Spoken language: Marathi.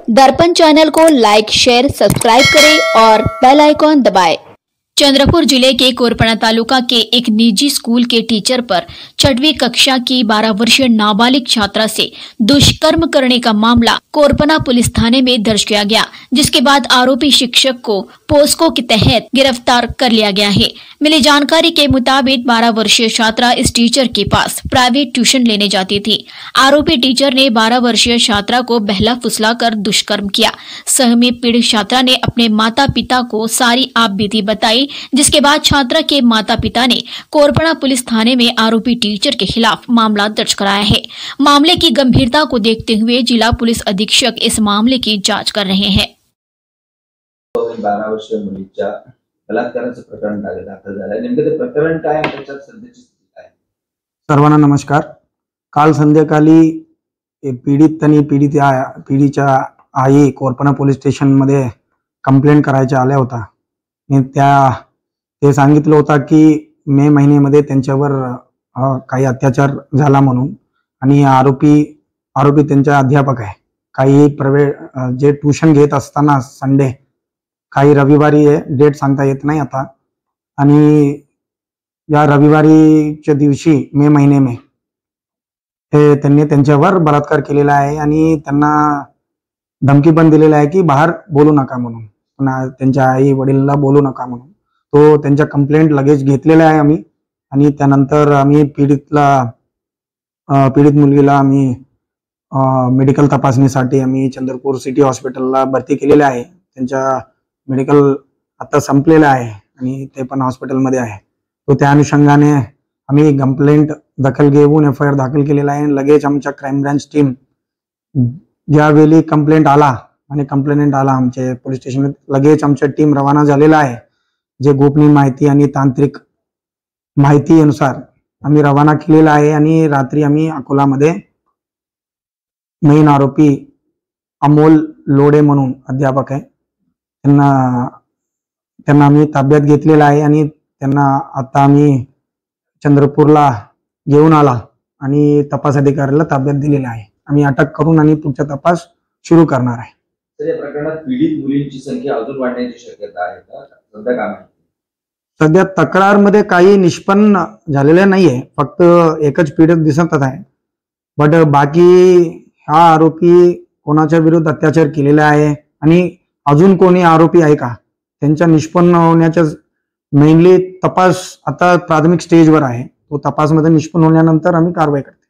दर्पण चैनल को लाइक, शेयर, सब्सक्राइब करें और बेल आइकॉन दबाएं। चंद्रपुर जिले के कोरपना तालुका के एक निजी स्कूल के टीचर पर 6वीं कक्षा की 12 वर्षीय नाबालिग छात्रा से दुष्कर्म करने का मामला कोरपना पुलिस थाने में दर्ज किया गया, जिसके बाद आरोपी शिक्षक को पोस्को के तहत गिरफ्तार कर लिया गया है। मिली जानकारी के मुताबिक 12 वर्षीय छात्रा इस टीचर के पास प्राइवेट ट्यूशन लेने जाती थी। आरोपी टीचर ने 12 वर्षीय छात्रा को बहला फुसला कर दुष्कर्म किया। सहमी पीड़ित छात्रा ने अपने माता पिता को सारी आपबीती बताई, जिसके बाद छात्रा के माता पिता ने कोरपना पुलिस थाने में आरोपी टीचर के खिलाफ मामला दर्ज कराया है। मामले की गंभीरता को देखते हुए जिला पुलिस अधीक्षक इस मामले की जांच कर रहे हैं। 12 वर्षीय मुलीच्या बलात्काराचं प्रकरण दाखल झालंय। नेमकं ते प्रकरण काय आहे, त्याच्यात सध्याची स्थिती काय? सर्वांना नमस्कार। काल संध्याकाळी पीडित आणि पीडितच्या आई कोरपना पोलीस स्टेशन मध्ये कंप्लेंट करायच्या आल्या होता। ते सांगितलं होता की मे महिन्यामध्ये त्यांच्यावर काही अत्याचार झाला म्हणून, आणि आरोपी त्यांचा अध्यापक आहे। काही जे ट्यूशन घेत असताना संडे, काही रविवारी डेट सांगता येत नाही आता, आणि या रविवारीच्या दिवशी मे महिने में त्यांनी त्यांच्यावर बलात्कार केलेला आहे आणि त्यांना धमकी पण दिलेली आहे की बाहेर बोलू नका म्हणून, त्यांच्या आई वडिलांना बोलू नका म्हणून। तो त्यांच्या कंप्लेंट लगेच घेतलेला आहे आम्ही, आणि त्यानंतर आम्ही पीडित मुलगीला आम्ही मेडिकल तपासणीसाठी आम्ही चंद्रपूर सिटी हॉस्पिटलला भरती केलेले आहे। त्यांच्या मेडिकल आता संपलेलं आहे आणि ते पण हॉस्पिटलमध्ये आहे। तो त्या अनुषंगाने आम्ही कंप्लेंट दखल घेऊन FIR दाखल केलेला आहे। लगेच आमच्या क्राईम ब्रांच टीम ज्यावेळी कंप्लेंट आला आमच्या पोलीस स्टेशन, लगेच आमच्या टीम रवाना झालेला आहे। जे गोपनीय माहिती आणि तांत्रिक माहितीनुसार आम्ही रवाना केलेला आहे, आणि रात्री आम्ही अकोलामध्ये मेन आरोपी अमोल लोडे म्हणून अध्यापक आहे, त्यांना आम्ही ताब्यात घेतलेला आहे, आणि त्यांना आता आम्ही चंद्रपूरला घेऊन आला आणि तपास अधिकाऱ्याला ताब्यात दिलेला आहे। आम्ही अटक करून आणि पुढचा तपास सुरू करणार आहे। तर या प्रकरणात पीडित मुलींची संख्या अजून वाढण्याची शक्यता आहे का? सध्या काय माहिती? सध्या तक्रारमध्ये काही निष्पन्न झालेले नाहीये, फक्त एकच पीडित दिसत आहे। बट बाकी हा आरोपी कोणाच्या विरुद्ध अत्याचार केलेला आहे आणि अजून कोणी आरोपी आहे का, त्यांच्या निष्पन्न होण्याच्या मेनली तपास आता प्राथमिक स्टेजवर आहे। तो तपासमध्ये निष्पन्न होण्यानंतर आम्ही कारवाई करतो।